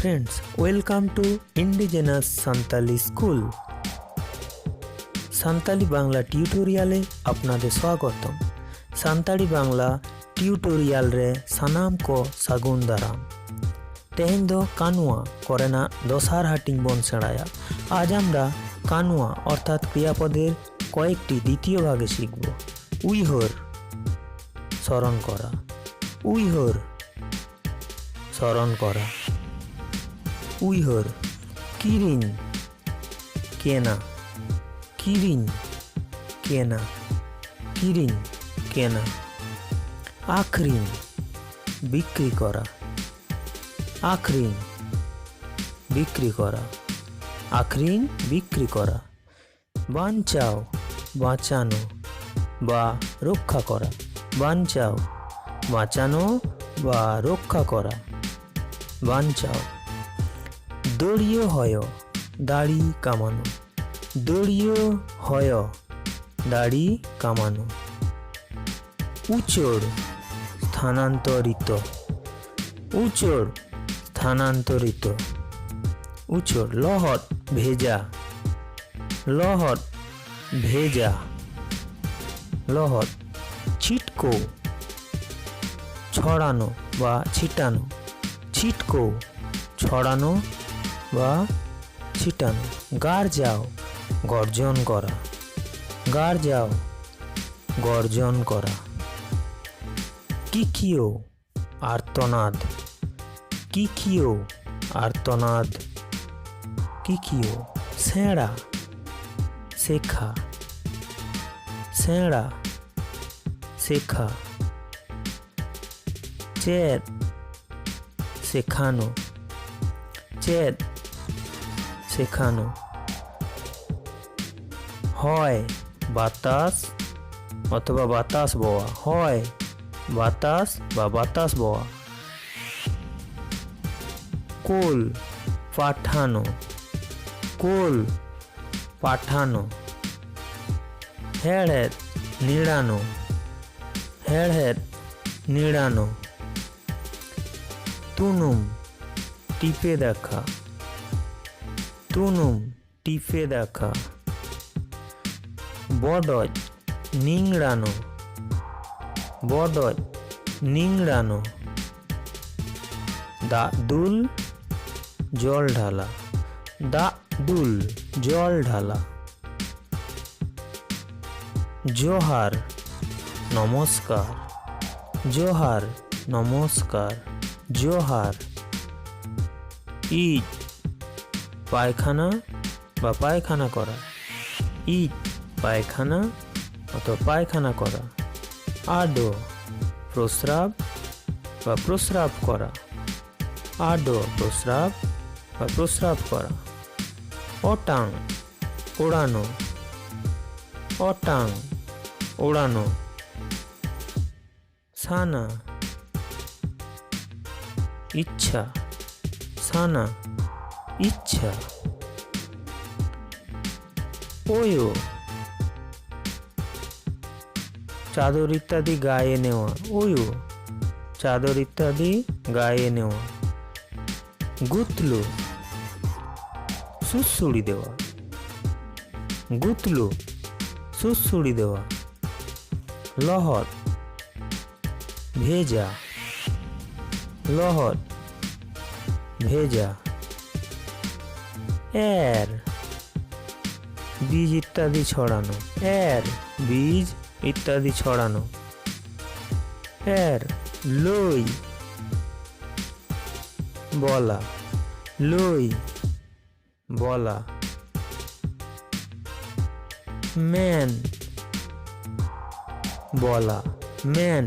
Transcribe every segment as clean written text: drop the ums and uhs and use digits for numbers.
friends, welcome to Indigenous Santali School. Santali Bangla টিউটোরিয়ালে আপনাদের স্বাগতম। সান্তালি বাংলা টিউটোরিয়াল রে সানাম को सागुन दाराम। तेहेन दो कानुआ करेना दसार हाटिंग बन सेड़ाया। आज आमरा कानुआ अर्थात क्रियापदेर कयेकटी द्वितीय भागे शिखब। उइहर स्मरण करा, उइहर स्मरण करा, उइहर किरिन केना, किरिन केना, किरिन केना, आखरिन बिक्री करा, आखरिन बिक्री करा, आखरिन बिक्री करा, बांचाओ बाँचानो बा रक्षा करा, बांचाओ बाँचानो बा रक्षा करा, बांचाओ। दड़ियो हय दाड़ी कामानो, दड़ियो हय दाड़ी कामानो। उचोड़ स्थानान्तरित, उचोड़ स्थानान्तरित, उचोड़। लहट भेजा, लहट भेजा, लहट। छिटको छड़ानो बा छिटानो, छिटको छड़ानो बा छिटानो। गार जाओ गर्जन करा, गार जाओ गर्जन करा। किकियो आर्तनाद, किकियो आर्तनाद, किकियो। सेड़ा शेखा, सेड़ा शेखा। चेद शेखानो, चेद शेखानो। হয় বাতাস অথবা বাতাস বওয়া, হয় বাতাস বা বাতাস বওয়া। কোল পাঠানো, কোল পাঠানো। হেড়হেড় নিড়ানো, হেড়হেড় নিড়ানো। তুনুম টিপে দেখা, তুনুম টিপে দেখা। বডজ নিংড়ানো, বডজ নিংড়ানো। দাদুল জল ঢালা, দাদুল জল ঢালা। জোহার নমস্কার, জোহার নমস্কার, জোহার। ইট পায়খানা বা পায়খানা করা, ইট পায়খানা অথবা পায়খানা করা। আডো প্রস্রাব বা প্রস্রাব করা, আডো প্রস্রাব বা প্রস্রাব করা। অটাং ওড়ানো, অটাং ওড়ানো। সানা ইচ্ছা, সানা ইচ্ছা। ওয়ো চাদর ইত্যাদি গায়ে নেওয়া, ওয়ো চাদর ইত্যাদি গায়ে নেওয়া। গুতলো সুড়সুড়ি দেওয়া, গুতলো সুড়সুড়ি দেওয়া। লহট ভেজা, লহট ভেজা। এর বীজ ইত্যাদি ছড়ানো, এর বীজ ইত্যাদি ছড়ানো। এর লই বলা, লই বলা। ম্যান বলা, ম্যান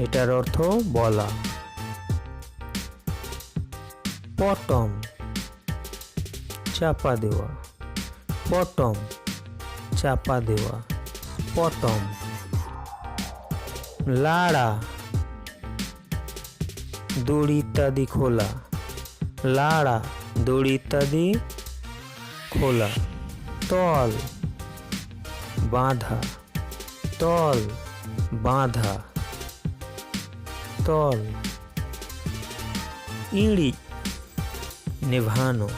এটার অর্থ বলা। পটম চাপা দেওয়া, পটম চাপা দেওয়া, পটম। লাড়া দড়ি ইত্যাদি খোলা, লাড়া দড়ি ইত্যাদি খোলা। তল বাঁধা, তল বাঁধা, তল। ইঁড়ি নেভানো,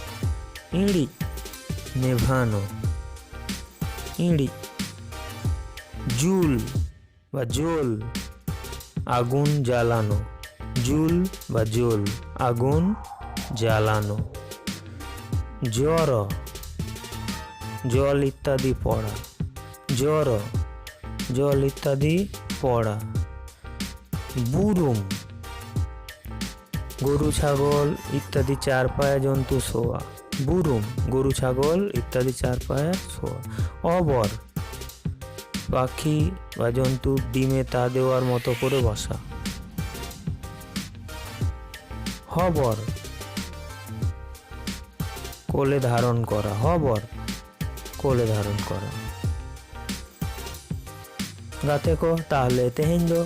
ইঁড়ি নেভানো, ইঁড়ি। জুল বা জোল, আগুন জ্বালানো, জুল বা জোল, আগুন জ্বালানো। জ্বর, জল ইত্যাদি পড়া, জ্বর, জল ইত্যাদি পড়া। বুরুম, গরু ছাগল ইত্যাদি চার পায়ে জন্তু শোয়া, বুরুম, গরু ছাগল ইত্যাদি চার পায়ে শোয়া। অবর, পাখি বা জন্তু ডিমে তা দেওয়ার মতো করে বসা। হবর, কোলে ধারণ করা, হবর, কোলে ধারণ kora. Gate ko tahle tehin do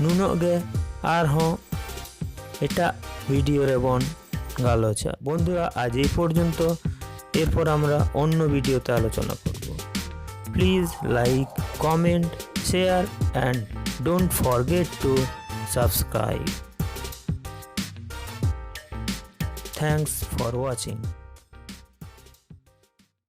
nunok ge arhon এটা ভিডিও রেবন গালোচা। বন্ধুরা আজ এই পর্যন্ত, এরপর আমরা অন্য ভিডিওতে আলোচনা করব। Please like, comment, share and don't forget to subscribe. Thanks for watching.